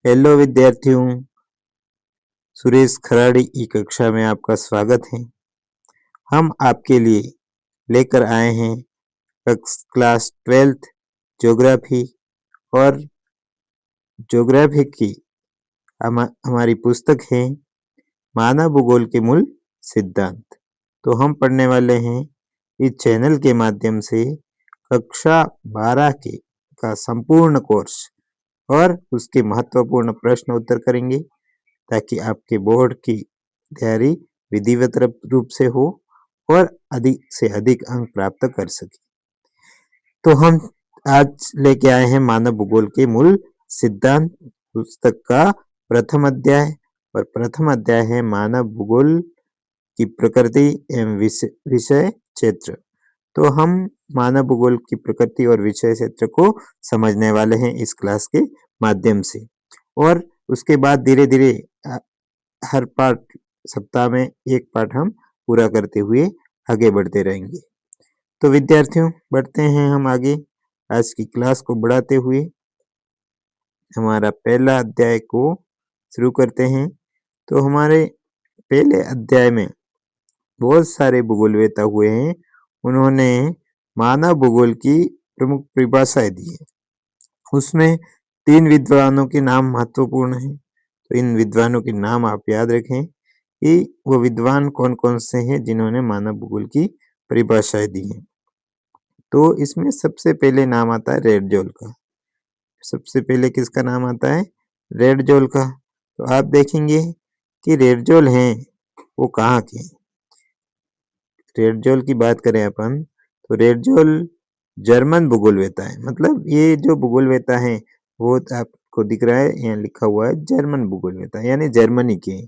Hello विद्यार्थियों, सुरेश खराड़ी की कक्षा में आपका स्वागत है। हम आपके लिए लेकर आए हैं क्लास 12th ज्योग्राफी और ज्योग्राफी की हमारी पुस्तक है मानव भूगोल के मूल सिद्धांत। तो हम पढ़ने वाले हैं इस चैनल के माध्यम से कक्षा 12 के का संपूर्ण कोर्स और उसके महत्वपूर्ण प्रश्न उत्तर करेंगे ताकि आपके बोर्ड की तैयारी विधिवत रूप से हो और अधिक से अधिक अंक प्राप्त कर सके। तो हम आज लेके आए हैं मानव भूगोल के मूल सिद्धांत पुस्तक का प्रथम अध्याय, और प्रथम अध्याय है मानव भूगोल की प्रकृति एवं विषय क्षेत्र। तो हम मानव भूगोल की प्रकृति और विषय क्षेत्र को समझने वाले हैं इस क्लास के माध्यम से, और उसके बाद धीरे धीरे हर पाठ सप्ताह में एक पाठ हम पूरा करते हुए आगे बढ़ते रहेंगे। तो विद्यार्थियों, बढ़ते हैं हम आगे। आज की क्लास को बढ़ाते हुए हमारा पहला अध्याय को शुरू करते हैं। तो हमारे पहले अध्याय में बहुत सारे भूगोलवेत्ता हुए हैं। उन्होंने मानव भूगोल की प्रमुख परिभाषाएं दी है। उसमें 3 विद्वानों के नाम महत्वपूर्ण हैं। तो इन विद्वानों के नाम आप याद रखें कि वो विद्वान कौन कौन से हैं जिन्होंने मानव भूगोल की परिभाषाएं दी हैं। तो इसमें सबसे पहले नाम आता है रेडजोल का। सबसे पहले किसका नाम आता है? रेडजोल का। तो आप देखेंगे कि रेडजोल हैं वो कहाँ के? रेडजोल की बात करें अपन तो रेडजोल जर्मन भूगोलवेत्ता है। मतलब ये जो भूगोलवेत्ता है वो आपको दिख रहा है, यहाँ लिखा हुआ है जर्मन भूगोलवेत्ता, यानी जर्मनी के।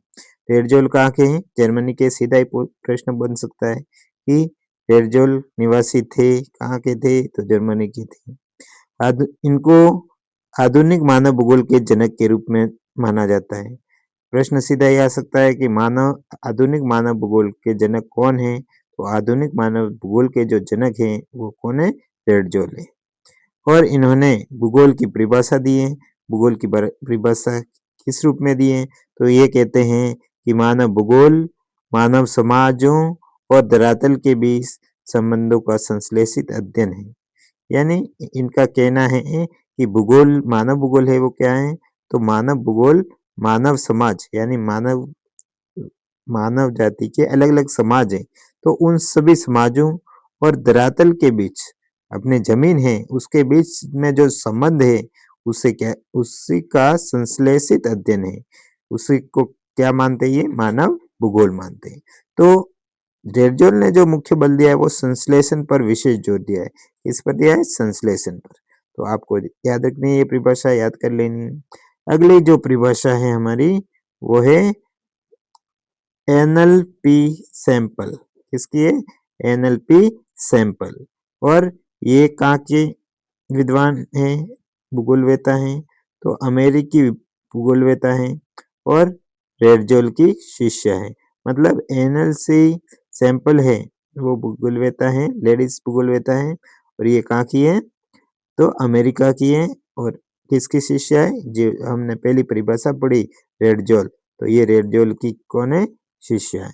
रेडजोल कहाँ के हैं? जर्मनी के। सीधा ही प्रश्न बन सकता है कि रेडजोल निवासी थे, कहाँ के थे? तो जर्मनी के थे। इनको आधुनिक मानव भूगोल के जनक के रूप में माना जाता है। प्रश्न सीधा ये आ सकता है कि आधुनिक मानव भूगोल के जनक कौन है? तो आधुनिक मानव भूगोल के जो जनक हैं वो कौन है? रेडजोल है। और इन्होंने भूगोल की परिभाषा दी है। भूगोल की परिभाषा किस रूप में दी है? तो ये कहते हैं कि मानव भूगोल मानव समाजों और धरातल के बीच संबंधों का संश्लेषित अध्ययन है। यानी इनका कहना है कि भूगोल, मानव भूगोल है वो क्या है? तो मानव भूगोल मानव समाज यानी मानव जाति के अलग अलग समाज है, तो उन सभी समाजों और धरातल के बीच अपने जमीन है उसके बीच में जो संबंध है उसी का संश्लेषित अध्ययन है। उसी को क्या मानते हैं? ये मानव भूगोल मानते हैं। तो रेडजोल ने जो मुख्य बल दिया है वो संश्लेषण पर विशेष जोर दिया है। किस पर दिया है? संश्लेषण पर। तो आपको याद रखनी है, ये परिभाषा याद कर लेनी है। अगली जो परिभाषा है हमारी वो है एनएलपी सैंपल। किसकी है? NLP sample. और ये कहाँ के विद्वान हैं? भूगोलवेत्ता हैं। तो अमेरिकी भूगोलवेत्ता हैं और रेडजोल की शिष्य है। मतलब एनएलसी सैंपल है वो भूगोलवेत्ता है, लेडीज भूगोलवेत्ता है, और ये कहाँ की है? तो अमेरिका की है। और किसकी शिष्य है? जो हमने पहली परिभाषा पढ़ी, रेडजोल। तो ये रेडजोल की कौन है? शिष्य है।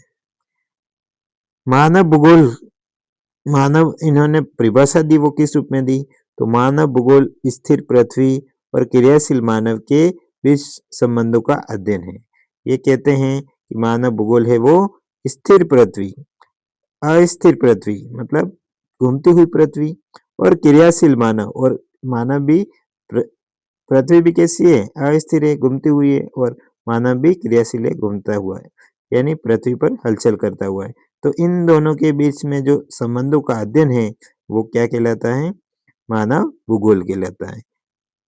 मानव इन्होंने परिभाषा दी, वो किस रूप में दी? तो मानव भूगोल स्थिर पृथ्वी और क्रियाशील मानव के बीच संबंधों का अध्ययन है। ये कहते हैं कि मानव भूगोल है वो स्थिर पृथ्वी, अस्थिर पृथ्वी मतलब घूमती हुई पृथ्वी, और क्रियाशील मानव, और मानव भी पृथ्वी भी कैसी है? अस्थिर है, घूमती हुई है, और मानव भी क्रियाशील है, घूमता हुआ है, यानी पृथ्वी पर हलचल करता हुआ है। तो इन दोनों के बीच में जो संबंधों का अध्ययन है वो क्या कहलाता है? मानव भूगोल कहलाता है।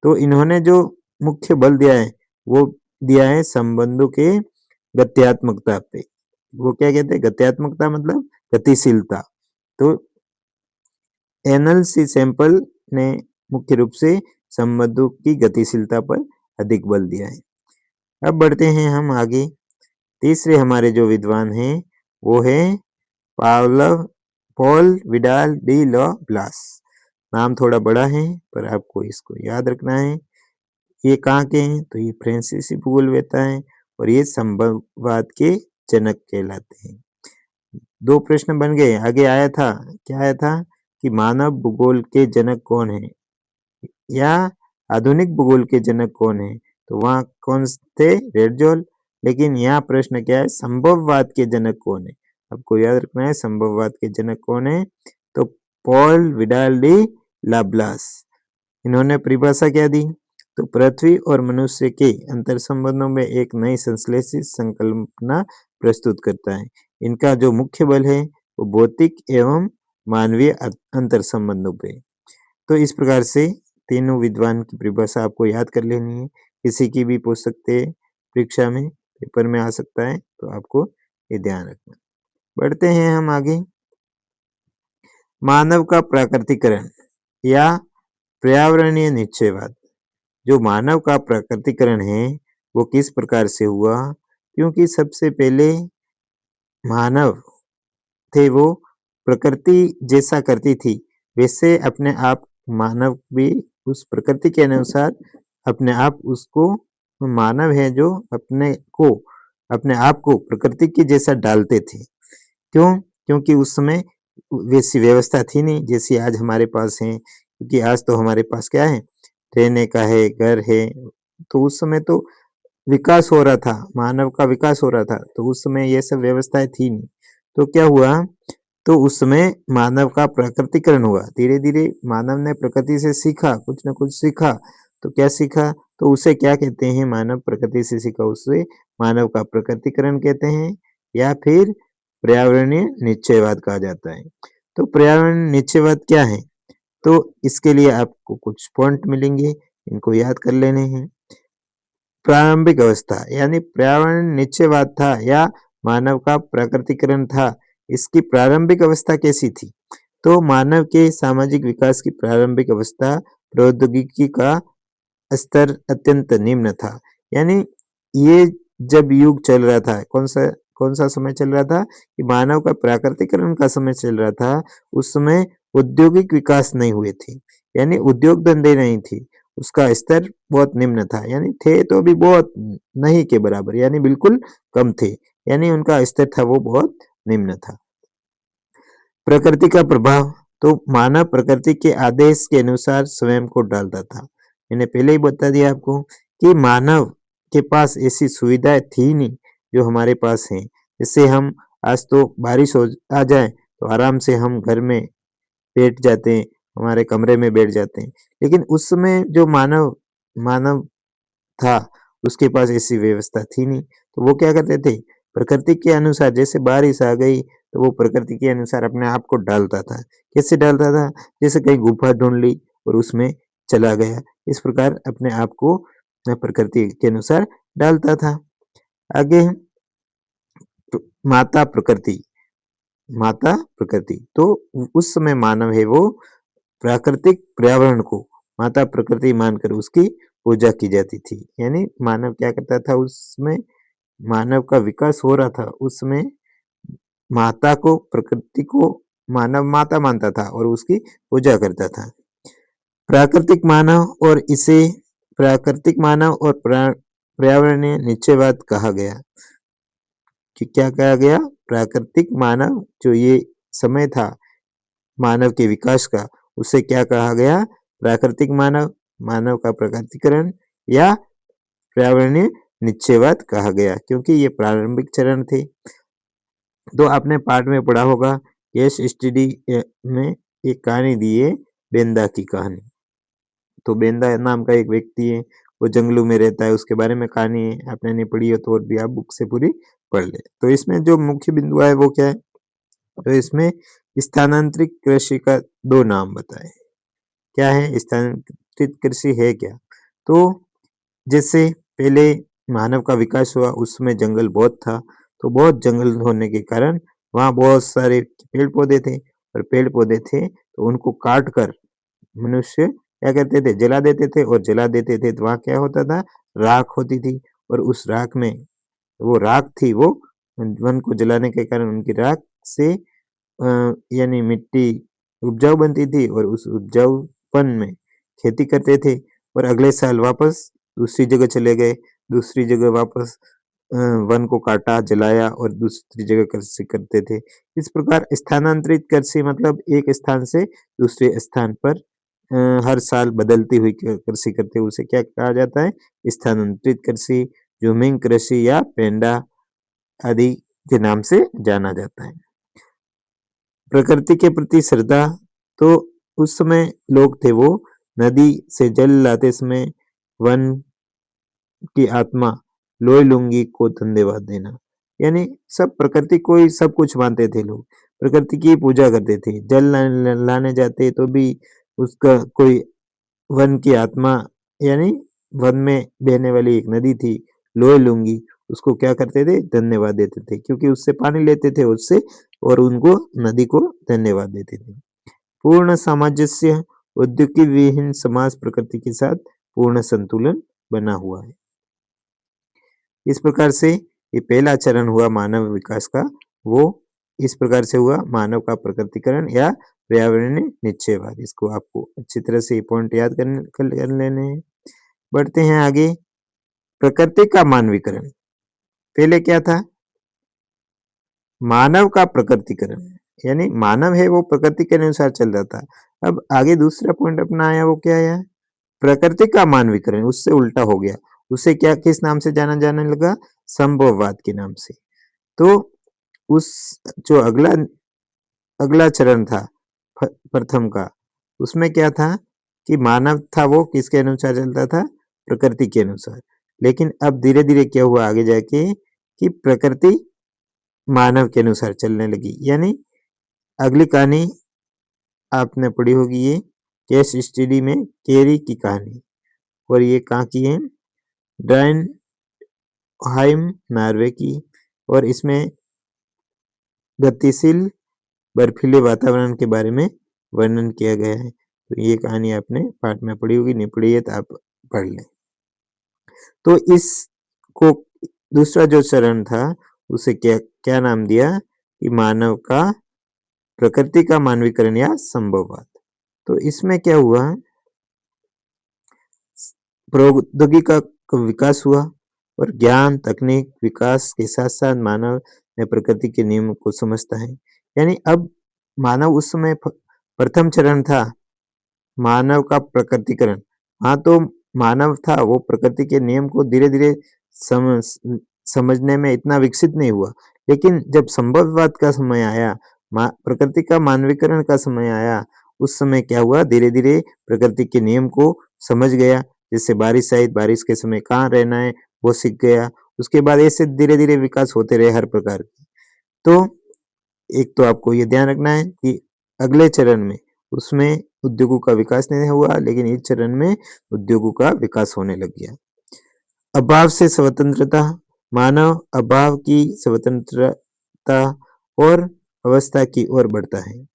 तो इन्होंने जो मुख्य बल दिया है वो दिया है संबंधों के गत्यात्मकता पे। वो क्या कहते हैं? गत्यात्मकता मतलब गतिशीलता। तो एनएलसी सैंपल ने मुख्य रूप से संबंधों की गतिशीलता पर अधिक बल दिया है। अब बढ़ते हैं हम आगे। तीसरे हमारे जो विद्वान हैं वो है Paul Vidal de la Blache. नाम थोड़ा बड़ा है पर आपको इसको याद रखना है। ये कहाँ के हैं? तो ये फ्रांसीसी भूगोलवेत्ता हैं और ये संभववाद के जनक कहलाते हैं। 2 प्रश्न बन गए। आगे आया था, क्या आया था कि मानव भूगोल के जनक कौन है या आधुनिक भूगोल के जनक कौन है? तो वहाँ कौन थे? रेडजोल। लेकिन यहाँ प्रश्न क्या है? संभववाद के जनक कौन है? आपको याद रखना है संभववाद के जनक कौन है? तो पॉल विडाल डी लाब्लास। इन्होंने परिभाषा क्या दी? तो पृथ्वी और मनुष्य के अंतर संबंधों में एक नई संश्लेषित संकल्पना प्रस्तुत करता है। इनका जो मुख्य बल है वो भौतिक एवं मानवीय अंतर संबंधों पे। तो इस प्रकार से तीनों विद्वान की परिभाषा आपको याद कर लेनी है। किसी की भी पूछ सकते हैं परीक्षा में, पेपर में आ सकता है, तो आपको ये ध्यान रखना। बढ़ते हैं हम आगे। मानव का प्राकृतिकरण या पर्यावरणीय निश्चयवाद। जो मानव का प्राकृतिकरण है वो किस प्रकार से हुआ? क्योंकि सबसे पहले मानव थे वो प्रकृति जैसा करती थी वैसे अपने आप मानव भी उस प्रकृति के अनुसार अपने आप उसको मानव है जो अपने आप को प्रकृति के जैसा डालते थे। क्यों? क्योंकि उस समय वैसी व्यवस्था थी नहीं जैसी आज हमारे पास है। क्योंकि आज तो हमारे पास क्या है? रहने का है, घर है। तो उस समय तो विकास हो रहा था, मानव का विकास हो रहा था, तो उस समय ये सब व्यवस्थाएं थी नहीं। तो क्या हुआ? तो उस समय मानव का प्राकृतिकरण हुआ। धीरे धीरे मानव ने प्रकृति से सीखा, कुछ न कुछ सीखा। तो क्या सीखा? तो उसे क्या कहते हैं? मानव प्रकृति से सीखा, उससे मानव का प्राकृतिकरण कहते हैं या फिर पर्यावरणीय निश्चयवाद कहा जाता है। तो पर्यावरणीय निश्चयवाद क्या है? तो इसके लिए आपको कुछ पॉइंट मिलेंगे, इनको याद कर लेने हैं। प्रारंभिक अवस्था यानी पर्यावरण निश्चयवाद था या मानव का प्राकृतिकरण था। इसकी प्रारंभिक अवस्था कैसी थी? तो मानव के सामाजिक विकास की प्रारंभिक अवस्था प्रौद्योगिकी का स्तर अत्यंत निम्न था। यानी ये जब युग चल रहा था, कौन सा समय चल रहा था? कि मानव का प्राकृतिकरण का समय चल रहा था। उस समय औद्योगिक विकास नहीं हुए थे, यानी उद्योग धंधे नहीं थी। उसका स्तर बहुत निम्न था, यानी थे तो भी बहुत नहीं के बराबर, यानी बिल्कुल कम थे। यानी उनका स्तर था वो बहुत निम्न था। प्रकृति का प्रभाव। तो मानव प्रकृति के आदेश के अनुसार स्वयं को डालता था। मैंने पहले ही बता दिया आपको कि मानव के पास ऐसी सुविधाएं थी नहीं जो हमारे पास है। जैसे हम आज तो बारिश आ जाए तो आराम से हम घर में बैठ जाते हैं, हमारे कमरे में बैठ जाते हैं। लेकिन उस समय जो मानव मानव था उसके पास ऐसी व्यवस्था थी नहीं। तो वो क्या करते थे? प्रकृति के अनुसार, जैसे बारिश आ गई तो वो प्रकृति के अनुसार अपने आप को डालता था। कैसे डालता था? जैसे कहीं गुफा ढूंढ ली और उसमें चला गया। इस प्रकार अपने आप को प्रकृति के अनुसार डालता था। आगे माता प्रकृति। माता प्रकृति तो उस समय मानव है वो प्राकृतिक पर्यावरण को माता प्रकृति मानकर उसकी पूजा की जाती थी। यानी मानव क्या करता था? उसमें मानव का विकास हो रहा था, उसमें माता को, प्रकृति को मानव माता मानता था और उसकी पूजा करता था। प्राकृतिक मानव और इसे प्राकृतिक मानव और पर्यावरणीय निश्चयवाद कहा गया। कि क्या कहा गया? प्राकृतिक मानव, जो ये समय था मानव के विकास का, उसे क्या कहा गया? प्राकृतिक मानव, मानव का प्राकृतिकरण या पर्यावरणीय निश्चयवाद कहा गया, क्योंकि ये प्रारंभिक चरण थे। तो आपने पाठ में पढ़ा होगा, केस स्टडी में एक कहानी दी है, बेंदा की कहानी। तो बेंदा नाम का एक व्यक्ति है, वो जंगलों में रहता है, उसके बारे में कहानी है। आपने नहीं पढ़ी हो तो और भी आप बुक से पूरी पढ़ ले। तो इसमें जो मुख्य बिंदु है वो क्या है? तो इसमें स्थानांतरित कृषि का 2 नाम बताए। क्या है स्थानांतरित कृषि? है क्या? तो जैसे पहले मानव का विकास हुआ, उसमें जंगल बहुत था। तो बहुत जंगल होने के कारण वहाँ बहुत सारे पेड़ पौधे थे, और पेड़ पौधे थे तो उनको काट कर मनुष्य क्या करते थे? जला देते थे। और जला देते थे तो वहाँ क्या होता था? राख होती थी। और उस राख में वो राख थी, वो वन को जलाने के कारण उनकी राख से यानी मिट्टी उपजाऊ बनती थी, और उस उपजाऊपन में खेती करते थे और अगले साल वापस दूसरी जगह चले गए, दूसरी जगह वापस वन को काटा, जलाया और दूसरी जगह कृषि करते थे। इस प्रकार स्थानांतरित कृषि मतलब एक स्थान से दूसरे स्थान पर हर साल बदलती हुई कृषि करते हैं, उसे क्या कहा जाता है? स्थानांतरित कृषि, ज़ूमिंग कृषि या पेंडा आदि के नाम से जाना जाता है। प्रकृति के प्रति श्रद्धा, तो उस समय लोग थे वो नदी से जल लाते समय वन की आत्मा लोई लुंगी को धन्यवाद देना, यानी सब प्रकृति को ही सब कुछ मानते थे लोग, प्रकृति की पूजा करते थे। जल लाने जाते तो भी उसका कोई वन की आत्मा, यानी वन में बहने वाली एक नदी थी लोई लुंगी, उसको क्या करते थे? धन्यवाद देते थे, क्योंकि उससे पानी लेते थे उससे, और उनको नदी को धन्यवाद देते थे। पूर्ण सामंजस्य, औद्योगिक विहीन समाज प्रकृति के साथ पूर्ण संतुलन बना हुआ है। इस प्रकार से ये पहला चरण हुआ मानव विकास का, वो इस प्रकार से हुआ मानव का प्रकृतिकरण या पर्यावरणीय निश्चयवाद। इसको आपको अच्छी तरह से ये पॉइंट याद कर लेने हैं। बढ़ते हैं आगे। प्रकृति का मानवीकरण, पहले क्या था? मानव का प्रकृतिकरण, यानी मानव है वो प्रकृति के अनुसार चल रहा था। अब आगे दूसरा पॉइंट अपना आया, वो क्या आया? प्रकृति का मानवीकरण, उससे उल्टा हो गया। उसे क्या किस नाम से जाना जाने लगा? संभववाद के नाम से। तो उस जो अगला अगला चरण था प्रथम का, उसमें क्या था कि मानव था वो किसके अनुसार चलता था? प्रकृति के अनुसार। लेकिन अब धीरे धीरे क्या हुआ आगे जाके कि प्रकृति मानव के अनुसार चलने लगी। यानी अगली कहानी आपने पढ़ी होगी, ये केस स्टडी में केरी की कहानी, और ये कहाँ की है? ड्राइनहाइम नॉर्वे की, और इसमें गतिशील बर्फीले वातावरण के बारे में वर्णन किया गया है। तो ये कहानी आपने पाठ में पढ़ी होगी, नहीं पढ़ी है तो आप पढ़ लें। तो इसको दूसरा जो चरण था उसे क्या क्या नाम दिया कि मानव का प्रकृति का मानवीकरण या संभववाद। तो इसमें क्या हुआ? प्रौद्योगिकी का विकास हुआ और ज्ञान तकनीक विकास के साथ साथ मानव ने प्रकृति के नियम को समझता है। यानी अब मानव उस समय प्रथम चरण था मानव का प्रकृतिकरण। हाँ, तो मानव था वो प्रकृति के नियम को धीरे धीरे समझ समझने में इतना विकसित नहीं हुआ, लेकिन जब संभववाद का समय आया, प्रकृति का मानवीकरण का समय आया, उस समय क्या हुआ? धीरे धीरे प्रकृति के नियम को समझ गया। जैसे बारिश आई, बारिश के समय कहाँ रहना है वो सीख गया। उसके बाद ऐसे धीरे धीरे विकास होते रहे हर प्रकार के। तो एक तो आपको ये ध्यान रखना है कि अगले चरण में उसमें उद्योगों का विकास नहीं हुआ, लेकिन इस चरण में उद्योगों का विकास होने लग गया। अभाव से स्वतंत्रता, मानव अभाव की स्वतंत्रता और अवस्था की ओर बढ़ता है।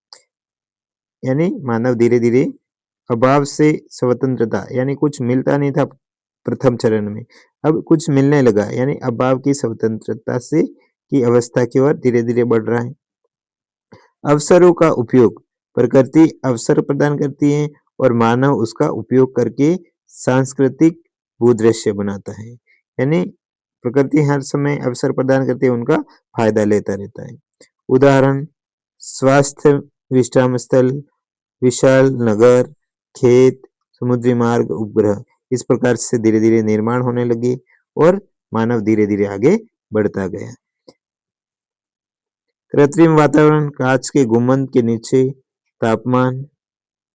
यानी मानव धीरे धीरे अभाव से स्वतंत्रता, यानी कुछ मिलता नहीं था प्रथम चरण में, अब कुछ मिलने लगा, यानी अभाव की स्वतंत्रता से की अवस्था की ओर धीरे धीरे बढ़ रहा है। अवसरों का उपयोग, प्रकृति अवसर प्रदान करती है और मानव उसका उपयोग करके सांस्कृतिक भूदृश्य बनाता है। यानी प्रकृति हर समय अवसर प्रदान करती है, उनका फायदा लेता रहता है। उदाहरण, स्वास्थ्य विश्राम स्थल, विशाल नगर, खेत, समुद्री मार्ग, उपग्रह, इस प्रकार से धीरे धीरे निर्माण होने लगे और मानव धीरे धीरे आगे बढ़ता गया। कृत्रिम वातावरण, कांच के गुंबद के नीचे तापमान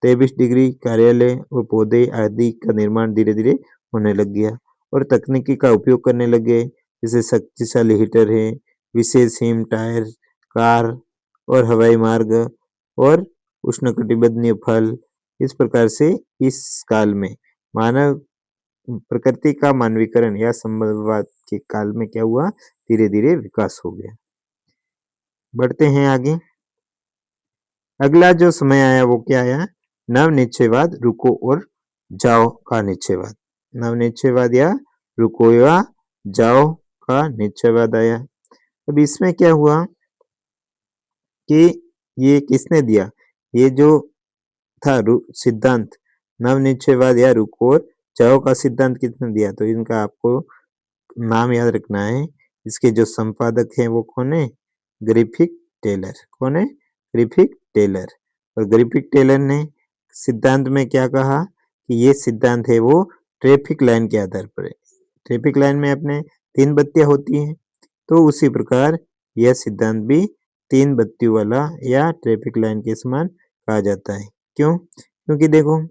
23 डिग्री, कार्यालय और पौधे आदि का निर्माण धीरे धीरे होने लग गया और तकनीकी का उपयोग करने लगे, जैसे शक्तिशाली हीटर है, विशेष हिम टायर, कार और हवाई मार्ग और उष्णकटिबंधीय फल। इस प्रकार से इस काल में मानव प्रकृति का मानवीकरण या संभववाद के काल में क्या हुआ? धीरे धीरे विकास हो गया। बढ़ते हैं आगे। अगला जो समय आया वो क्या आया? नव निश्चयवाद, रुको और जाओ का निश्चयवाद। नव निश्चयवाद या रुको या जाओ का निश्चयवाद आया। अब इसमें क्या हुआ कि ये किसने दिया? ये जो था सिद्धांत नव निश्चयवाद या रुको और चाओ का सिद्धांत किसने दिया? तो इनका आपको नाम याद रखना है। इसके जो संपादक हैं वो कौन है? Griffith Taylor. कौन है? Griffith Taylor. और ग्रिफिथ टेलर ने सिद्धांत में क्या कहा कि ये सिद्धांत है वो ट्रैफिक लाइन के आधार पर है। ट्रैफिक लाइन में अपने 3 बत्तियां होती हैं, तो उसी प्रकार यह सिद्धांत भी 3 बत्तियों वाला या ट्रैफिक लाइन के समान कहा जाता है। क्यों? क्योंकि देखो,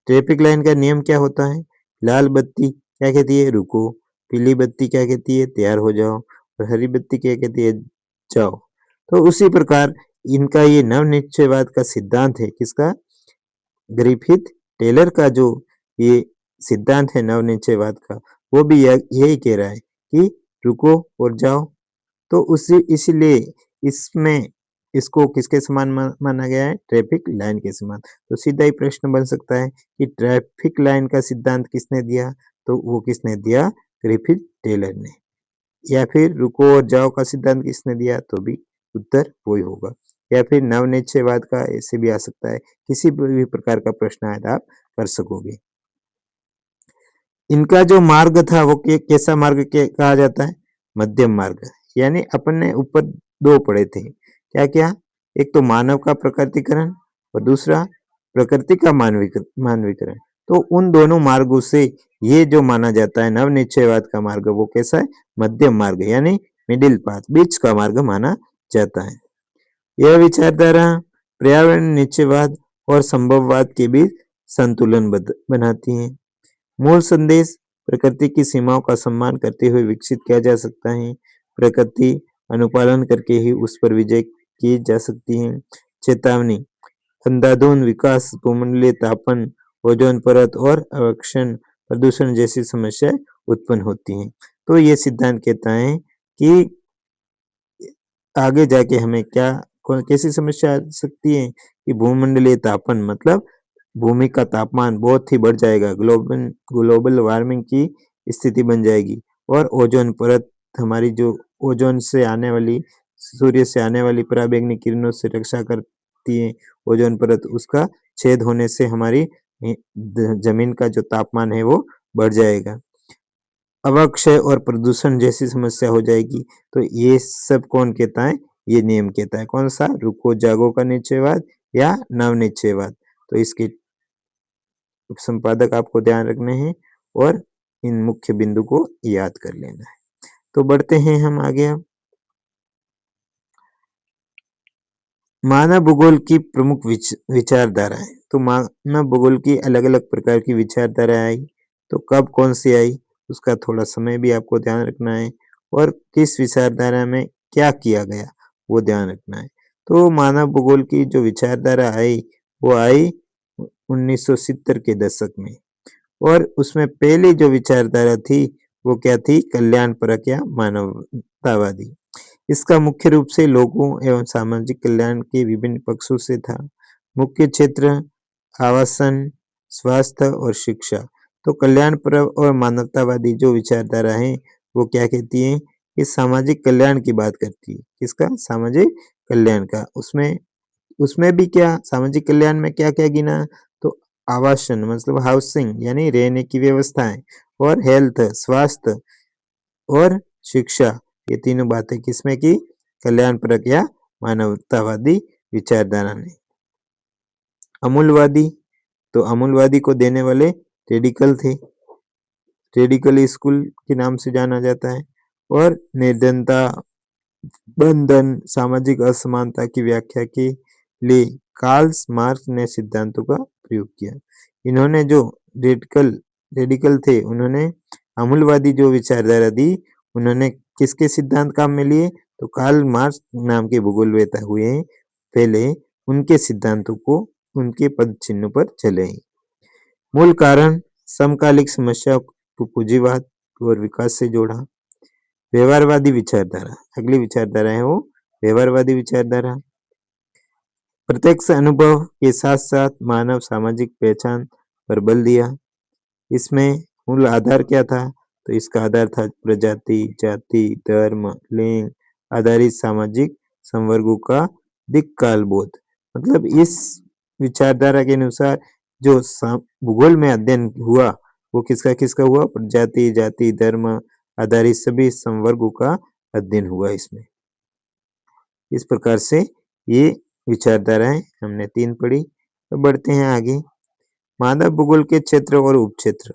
ट्रैफिक लाइन का नियम क्या होता है? लाल बत्ती क्या कहती है? रुको। पीली बत्ती क्या कहती है? तैयार हो जाओ। और हरी बत्ती क्या कहती है? जाओ। तो उसी प्रकार इनका ये नवनिश्चयवाद का सिद्धांत है। किसका? ग्रिफिथ टेलर का जो ये सिद्धांत है नवनिश्चयवाद का, वो भी यही कह रहा है कि रुको और जाओ। तो उसी इसलिए इसमें इसको किसके समान माना गया है? ट्रैफिक लाइन के समान। तो सीधा ही प्रश्न बन सकता है कि ट्रैफिक लाइन का सिद्धांत किसने दिया? तो वो किसने दिया? ग्रिफिथ टेलर ने। या फिर रुको और जाओ का सिद्धांत किसने दिया? तो भी उत्तर वही होगा। या फिर नवनिश्चयवाद का ऐसे भी आ सकता है। किसी भी प्रकार का प्रश्न आए तो आप कर सकोगे। इनका जो मार्ग था वो कैसा मार्ग कहा जाता है? मध्यम मार्ग। यानी अपन ने ऊपर 2 पढ़े थे। क्या-क्या? एक तो मानव का प्रकृतिकरण और दूसरा प्रकृति का मानवीकरण। तो उन दोनों मार्गों से ये जो माना जाता है नवनिश्चयवाद का मार्ग वो कैसा है? मध्यम मार्ग यानी मिडिल पाथ, बीच का मार्ग माना जाता है। यह विचारधारा पर्यावरण निश्चयवाद और संभववाद के बीच संतुलन बनाती है। मूल संदेश प्रकृति की सीमाओं का सम्मान करते हुए विकसित किया जा सकता है। प्रकृति अनुपालन करके ही उस पर विजय की जा सकती है। चेतावनी अंधाधुंध विकास, भूमंडलीय तापन, ओजोन परत और अवक्षण प्रदूषण जैसी समस्याएं उत्पन्न होती हैं। तो ये सिद्धांत कहता है कि आगे जाके हमें कैसी समस्या आ सकती है कि भूमंडलीय तापन मतलब भूमि का तापमान बहुत ही बढ़ जाएगा, ग्लोबल वार्मिंग की स्थिति बन जाएगी। और ओजोन परत हमारी जो ओजोन से आने वाली सूर्य से आने वाली पराबैंगनी किरणों से रक्षा करती है ओजोन परत, उसका छेद होने से हमारी जमीन का जो तापमान है वो बढ़ जाएगा। अवक्षय और प्रदूषण जैसी समस्या हो जाएगी। तो ये सब कौन कहता है? ये नियम कहता है। कौन सा? रुको जागो का निश्चयवाद या नवनिश्चयवाद। तो इसके संपादक आपको ध्यान रखने हैं और इन मुख्य बिंदु को याद कर लेना है। तो बढ़ते हैं हम आगे। अब मानव भूगोल की प्रमुख विचारधाराएं। तो मानव भूगोल की अलग अलग प्रकार की विचारधाराएं आई। तो कब कौन सी आई उसका थोड़ा समय भी आपको ध्यान रखना है और किस विचारधारा में क्या किया गया वो ध्यान रखना है। तो मानव भूगोल की जो विचारधारा आई वो आई 1970 के दशक में। और उसमें पहली जो विचारधारा थी वो क्या थी? कल्याणपरक या मानवतावादी। इसका मुख्य रूप से लोगों एवं सामाजिक कल्याण के विभिन्न पक्षों से था। मुख्य क्षेत्र आवासन, स्वास्थ्य और शिक्षा। तो कल्याणपरक और मानवतावादी जो विचारधारा है वो क्या कहती है? कि सामाजिक कल्याण की बात करती है। किसका? सामाजिक कल्याण का। उसमें उसमें भी क्या सामाजिक कल्याण में क्या क्या गिना? तो आवासन मतलब हाउसिंग यानी रहने की व्यवस्थाएं, और हेल्थ स्वास्थ्य, और शिक्षा। ये तीनों बातें किसमें की? कल्याणपरक या मानवतावादी विचारधारा ने। अमूलवादी, तो अमूलवादी को देने वाले रेडिकल थे। रेडिकल स्कूल के नाम से जाना जाता है। और निर्धनता, बंधन, सामाजिक असमानता की व्याख्या के लिए कार्ल मार्क्स ने सिद्धांतों का प्रयोग किया। इन्होंने जो रेडिकल रेडिकल थे उन्होंने अमूलवादी जो विचारधारा दी, उन्होंने किसके सिद्धांत काम में लिए? तो कार्ल मार्क्स नाम के भूगोलवेत्ता हुए हैं पहले, उनके सिद्धांतों को उनके पद चिन्हों पर चले। मूल कारण समकालिक समस्या को पूंजीवाद और विकास से जोड़ा। व्यवहारवादी विचारधारा, अगली विचारधारा है वो व्यवहारवादी विचारधारा। प्रत्यक्ष अनुभव के साथ साथ मानव सामाजिक पहचान पर बल दिया। इसमें मूल आधार क्या था? तो इसका आधार था प्रजाति, जाति, धर्म, लिंग आधारित सामाजिक संवर्गों का दिक्काल बोध। मतलब इस विचारधारा के अनुसार जो भूगोल में अध्ययन हुआ वो किसका किसका हुआ? प्रजाति, जाति, धर्म आधारित सभी संवर्गों का अध्ययन हुआ इसमें। इस प्रकार से ये विचारधाराएं हमने 3 पढ़ी। तो बढ़ते हैं आगे। मानव भूगोल के क्षेत्र और उपक्षेत्र।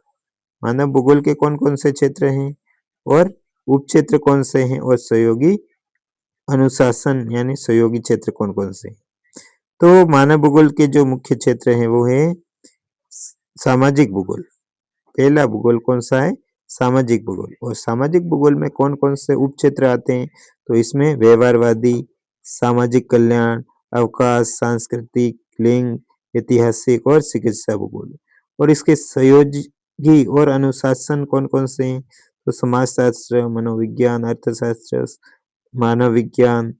मानव भूगोल के कौन-कौन से क्षेत्र हैं और उपक्षेत्र कौन से हैं और सहयोगी अनुशासन यानी सहयोगी क्षेत्र कौन-कौन से हैं? तो मानव भूगोल के जो मुख्य क्षेत्र हैं वो है सामाजिक भूगोल। पहला भूगोल कौन सा है? सामाजिक भूगोल। और सामाजिक भूगोल में कौन-कौन से उपक्षेत्र आते हैं? तो इसमें व्यवहारवादी, सामाजिक कल्याण, अवकाश, सांस्कृतिक, लिंग, ऐतिहासिक और चिकित्सा भूगोल। और इसके सहयोगी और अनुशासन कौन-कौन से हैं? तो समाजशास्त्र, मनोविज्ञान, अर्थशास्त्र, मानव विज्ञान,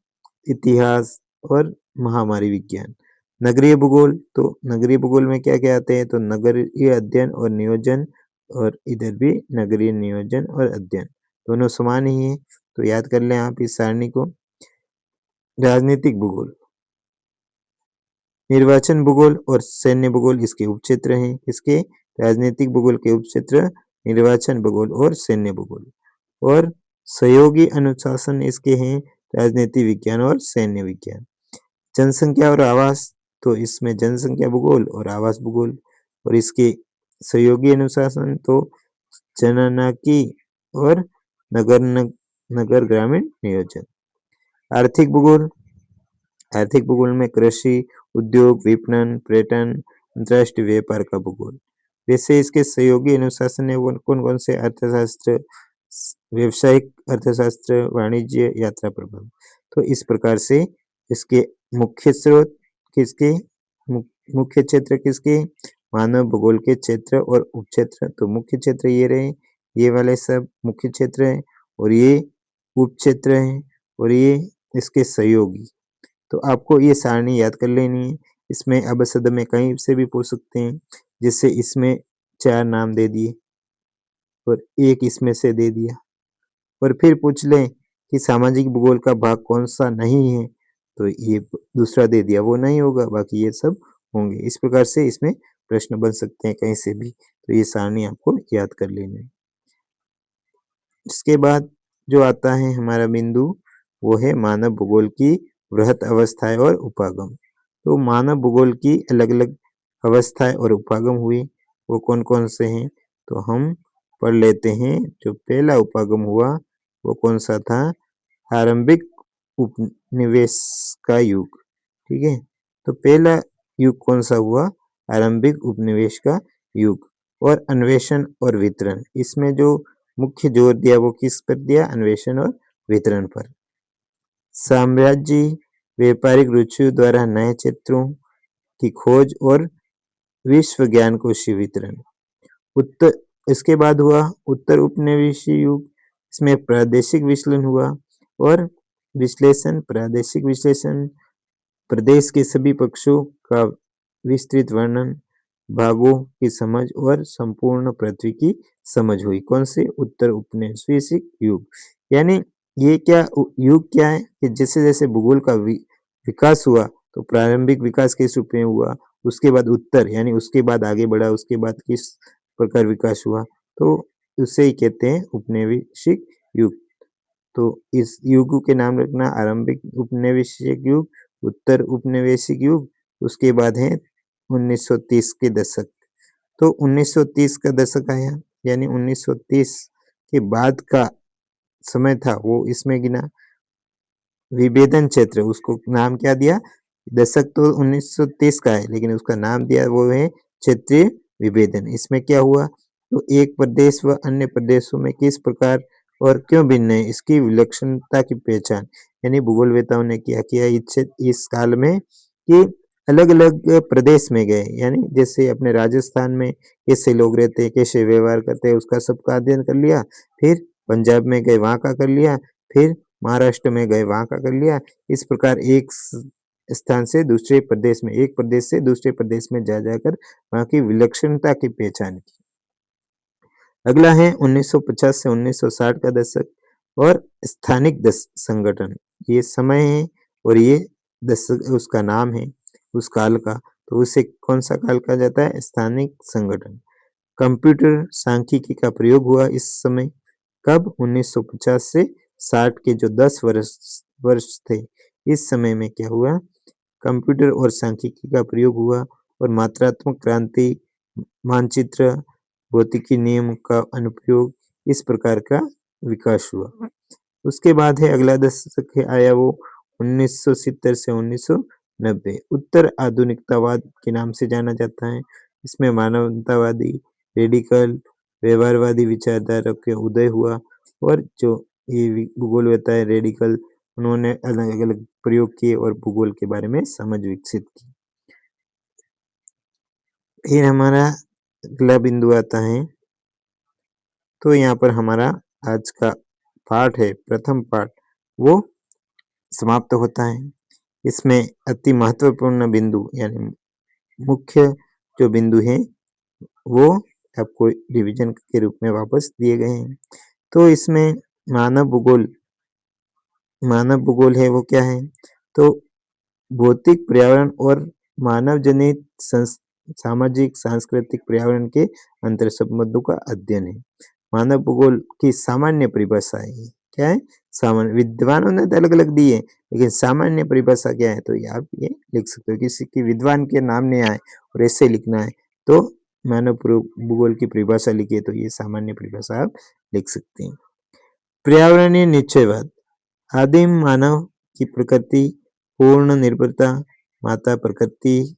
इतिहास और महामारी विज्ञान। नगरीय भूगोल, तो नगरीय भूगोल में क्या-क्या आते हैं? तो नगरीय अध्ययन और नियोजन, और इधर भी नगरीय नियोजन और अध्ययन दोनों समान ही है, तो याद कर लें आप इस सारणी को। राजनीतिक भूगोल, निर्वाचन भूगोल और सैन्य भूगोल इसके उपक्षेत्र हैं। इसके राजनीतिक भूगोल के उपक्षेत्र निर्वाचन भूगोल और सैन्य भूगोल। और सहयोगी अनुशासन इसके हैं राजनीति विज्ञान और सैन्य विज्ञान। जनसंख्या और आवास, तो इसमें जनसंख्या भूगोल और आवास भूगोल। और इसके सहयोगी अनुशासन तो जननांकी और नगर ग्रामीण नियोजन। आर्थिक भूगोल, आर्थिक भूगोल में कृषि, उद्योग, विपणन, पर्यटन, अंतर्राष्ट्रीय व्यापार का भूगोल। वैसे इसके सहयोगी अनुशासन है वो कौन-कौन से? अर्थशास्त्र, व्यवसायिक अर्थशास्त्र, वाणिज्य, यात्रा प्रबंधन। तो इस प्रकार से इसके मुख्य स्रोत किसके? मुख्य क्षेत्र किसके? मानव भूगोल के क्षेत्र और उपक्षेत्र। तो मुख्य क्षेत्र ये रहे, ये वाले सब मुख्य क्षेत्र हैं और ये उपक्षेत्र हैं और ये इसके सहयोगी। तो आपको ये सारणी याद कर लेनी है। इसमें अबसद में कहीं से भी पूछ सकते हैं, जैसे इसमें 4 नाम दे दिए और एक इसमें से दे दिया, और फिर पूछ लें कि सामाजिक भूगोल का भाग कौन-सा नहीं है, तो ये दूसरा दे दिया, वो नहीं होगा, बाकी ये सब होंगे। इस प्रकार से इसमें प्रश्न बन सकते हैं कहीं से भी, तो ये सारणी आपको याद कर लेनी है। इसके बाद जो आता है हमारा बिंदु, वो है मानव भूगोल की वृहत अवस्थाएं और उपागम। तो मानव भूगोल की अलग-अलग अवस्थाएं और उपागम हुई, वो कौन-कौन से हैं? तो हम पढ़ लेते हैं। जो पहला उपागम हुआ वो कौन सा था? आरंभिक उपनिवेश का युग। ठीक है, तो पहला युग कौन सा हुआ? आरंभिक उपनिवेश का युग। और अन्वेषण और वितरण, इसमें जो मुख्य जोर दिया वो किस पर दिया? अन्वेषण और वितरण पर। साम्राज्य, व्यापारिक रुचियों द्वारा नए क्षेत्रों की खोज और विश्व ज्ञान कोशी वितरण। उत्तर इसके बाद हुआ उत्तर उपनिवेशीय युग। इसमें प्रादेशिक विश्लेषण हुआ और विश्लेषण, प्रादेशिक विश्लेषण, प्रदेश के सभी पक्षों का विस्तृत वर्णन, भागों की समझ और संपूर्ण पृथ्वी की समझ हुई। कौन से? उत्तर उपनिवेशीय युग। यानी ये युग क्या है कि जैसे जैसे भूगोल का विकास हुआ, तो प्रारंभिक विकास किस रूप में हुआ, उसके बाद उत्तर यानी उसके बाद आगे बढ़ा, उसके बाद किस प्रकार विकास हुआ, तो उसे ही कहते हैं उपनिवेशिक युग। तो इस युग के नाम रखना आरंभिक उपनिवेशिक युग, उत्तर उपनिवेशिक युग, उसके बाद है 1930 के दशक। तो 1930 का दशक आया, यानी 1930 के बाद का समय था वो इसमें गिना। विभेदन क्षेत्र, उसको नाम क्या दिया? दशक तो 1930 का है, लेकिन उसका नाम दिया वो है क्षेत्रीय विभेदन। इसमें क्या हुआ? तो एक प्रदेश व अन्य प्रदेशों में किस प्रकार और क्यों भिन्न है, इसकी विलक्षणता की पहचान। यानी भूगोलवेताओं ने क्या किया इस काल में कि अलग-अलग प्रदेश में गए, यानी जैसे अपने राजस्थान में कैसे लोग रहते हैं, कैसे व्यवहार करते हैं, उसका सबका अध्ययन कर लिया। फिर पंजाब में गए, वहाँ का कर लिया। फिर महाराष्ट्र में गए, वहाँ का कर लिया। इस प्रकार एक स्थान से दूसरे प्रदेश में, एक प्रदेश से दूसरे प्रदेश में जा जाकर वहाँ की विलक्षणता की पहचान की। अगला है 1950 से 1960 का दशक और स्थानिक संगठन। ये समय है और ये दशक उसका नाम है उस काल का, तो उसे कौन सा काल कहा जाता है? स्थानिक संगठन। कंप्यूटर सांख्यिकी का प्रयोग हुआ इस समय कब? 1950 से 60 के जो 10 वर्ष थे, इस समय में क्या हुआ? कंप्यूटर और सांख्यिकी का प्रयोग हुआ और मात्रात्मक क्रांति, मानचित्र, भौतिकी नियम का अनुप्रयोग, इस प्रकार का विकास हुआ। उसके बाद है अगला दशक है आया वो 1970 से 1990 उत्तर आधुनिकतावाद के नाम से जाना जाता है। इसमें मानवतावादी, रेडिकल, व्यवहारवादी विचारधारा के उदय हुआ और जो ये भूगोल होता है रेडिकल, उन्होंने अलग अलग प्रयोग किए और भूगोल के बारे में समझ विकसित की। फिर हमारा अगला बिंदु आता है, तो यहाँ पर हमारा आज का पाठ है, प्रथम पाठ, वो समाप्त होता है। इसमें अति महत्वपूर्ण बिंदु यानी मुख्य जो बिंदु है वो आपको रिवीजन के रूप में वापस दिए गए हैं। तो इसमें मानव भूगोल है वो क्या है? तो भौतिक पर्यावरण और मानव जनित सामाजिक सांस्कृतिक पर्यावरण के अंतर संबंधों का अध्ययन है। मानव भूगोल की सामान्य परिभाषा है, क्या है? सामान्य, विद्वानों ने तो अलग अलग दी है, लेकिन सामान्य परिभाषा क्या है? तो ये आप ये लिख सकते हो, किसी की विद्वान के नाम नहीं आए और ऐसे लिखना है तो मानव भूगोल की परिभाषा लिखिए, तो ये सामान्य परिभाषा आप लिख सकते हैं। पर्यावरणीय निश्चयवाद, आदिम मानव की प्रकृति पूर्ण निर्भरता, माता प्रकृति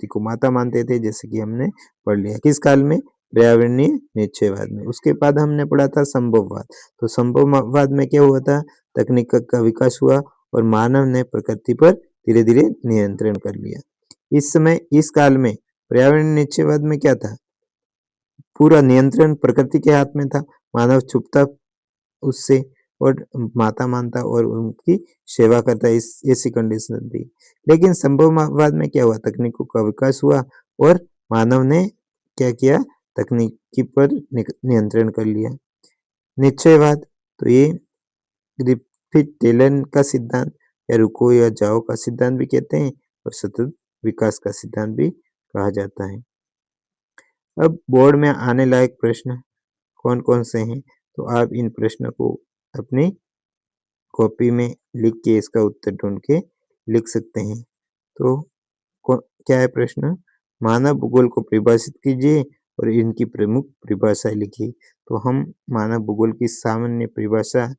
को माता मानते थे, जैसे कि हमने पढ़ लिया किस काल में? पर्यावरणीय निश्चयवाद में। उसके बाद हमने पढ़ा था संभववाद। तो संभववाद में क्या हुआ था? तकनीक का विकास हुआ और मानव ने प्रकृति पर धीरे धीरे नियंत्रण कर लिया। इस समय इस काल में पर्यावरणीय निश्चयवाद में क्या था? पूरा नियंत्रण प्रकृति के हाथ में था, मानव छुपता उससे और माता मानता और उनकी सेवा करता, इस ऐसी कंडीशन थी। लेकिन संभववाद में क्या हुआ? तकनीकों का विकास हुआ और मानव ने क्या किया? तकनीकी पर नियंत्रण कर लिया। निश्चयवाद, तो ये ग्रिफिथ टेलन का सिद्धांत या रुको या जाओ का सिद्धांत भी कहते हैं और सतत विकास का सिद्धांत भी कहा जाता है। अब बोर्ड में आने लायक प्रश्न कौन कौन से हैं? तो आप इन प्रश्नों को अपनी कॉपी में लिख के इसका उत्तर ढूंढ के लिख सकते हैं। तो क्या है प्रश्न? मानव भूगोल को परिभाषित कीजिए और इनकी प्रमुख परिभाषाएं लिखिए। तो हम मानव भूगोल की सामान्य परिभाषा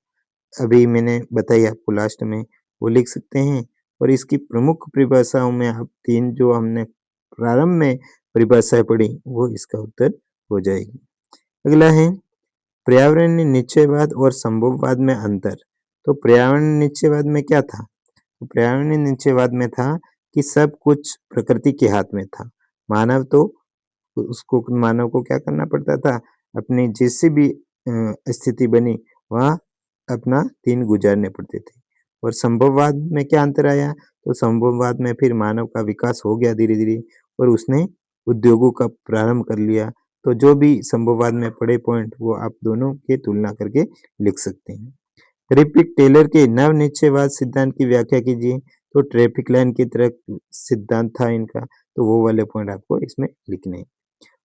अभी मैंने बताई आपको लास्ट में, वो लिख सकते हैं और इसकी प्रमुख परिभाषाओं में आप 3 जो हमने प्रारंभ में परिभाषाएं पढ़ी वो इसका उत्तर हो जाएगी। अगला है पर्यावरणीय निश्चयवाद और संभववाद में अंतर। तो पर्यावरणीय निश्चयवाद में क्या था? तो पर्यावरणीय निश्चयवाद में था कि सब कुछ प्रकृति के हाथ में था। मानव को क्या करना पड़ता था? अपनी जैसी भी स्थिति बनी वहाँ अपना दिन गुजारने पड़ते थे। और संभववाद में क्या अंतर आया? तो संभववाद में फिर मानव का विकास हो गया धीरे धीरे और उसने उद्योगों का प्रारंभ कर लिया। तो जो भी संभववाद में पढ़े पॉइंट वो आप दोनों की तुलना करके लिख सकते हैं। ग्रिफिथ टेलर के नव निश्चयवाद सिद्धांत की व्याख्या कीजिए। तो ट्रैफिक लाइन की तरह सिद्धांत था इनका, तो वो वाले पॉइंट आपको इसमें लिखने हैं।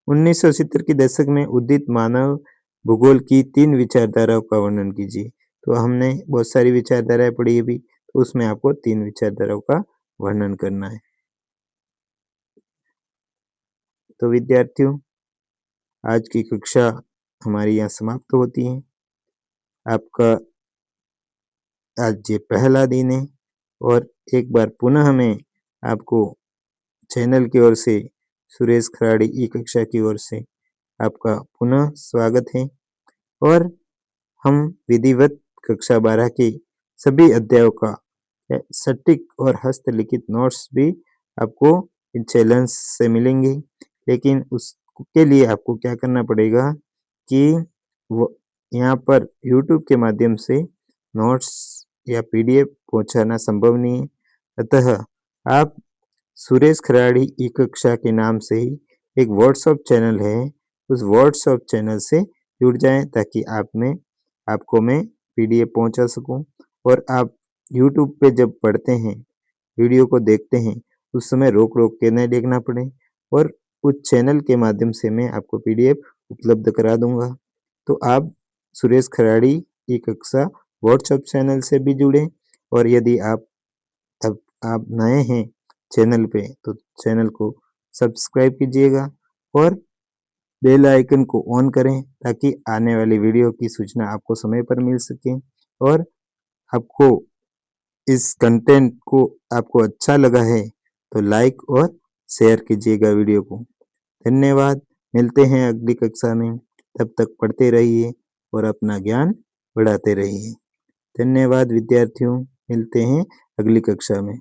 1970 के दशक में उदित मानव भूगोल की 3 विचारधाराओं का वर्णन कीजिए। तो हमने बहुत सारी विचारधाराएं पढ़ी अभी, तो उसमें आपको 3 विचारधाराओं का वर्णन करना है। तो विद्यार्थियों, आज की कक्षा हमारी यहाँ समाप्त होती है। आपका आज ये पहला दिन है और एक बार पुनः मैं आपको चैनल की ओर से, सुरेश खराड़ी ई कक्षा की ओर से आपका पुनः स्वागत है और हम विधिवत कक्षा 12 के सभी अध्यायों का सटीक और हस्तलिखित नोट्स भी आपको इन चैनल से मिलेंगे। लेकिन उसके लिए आपको क्या करना पड़ेगा कि वो यहाँ पर YouTube के माध्यम से नोट्स या PDF पहुँचाना संभव नहीं है। अतः आप सुरेश खराड़ी ई कक्षा के नाम से ही एक व्हाट्सएप चैनल है, उस व्हाट्सएप चैनल से जुड़ जाएं ताकि आपको मैं PDF पहुंचा सकूं और आप YouTube पे जब पढ़ते हैं, वीडियो को देखते हैं, उस समय रोक रोक के नहीं देखना पड़े और उस चैनल के माध्यम से मैं आपको पीडीएफ उपलब्ध करा दूंगा। तो आप सुरेश खराड़ी की कक्षा व्हाट्सएप चैनल से भी जुड़ें, और यदि अब आप नए हैं चैनल पे तो चैनल को सब्सक्राइब कीजिएगा और बेल आइकन को ऑन करें ताकि आने वाली वीडियो की सूचना आपको समय पर मिल सके। और आपको इस कंटेंट को आपको अच्छा लगा है तो लाइक और शेयर कीजिएगा वीडियो को। धन्यवाद। मिलते हैं अगली कक्षा में। तब तक पढ़ते रहिए और अपना ज्ञान बढ़ाते रहिए। धन्यवाद विद्यार्थियों। मिलते हैं अगली कक्षा में।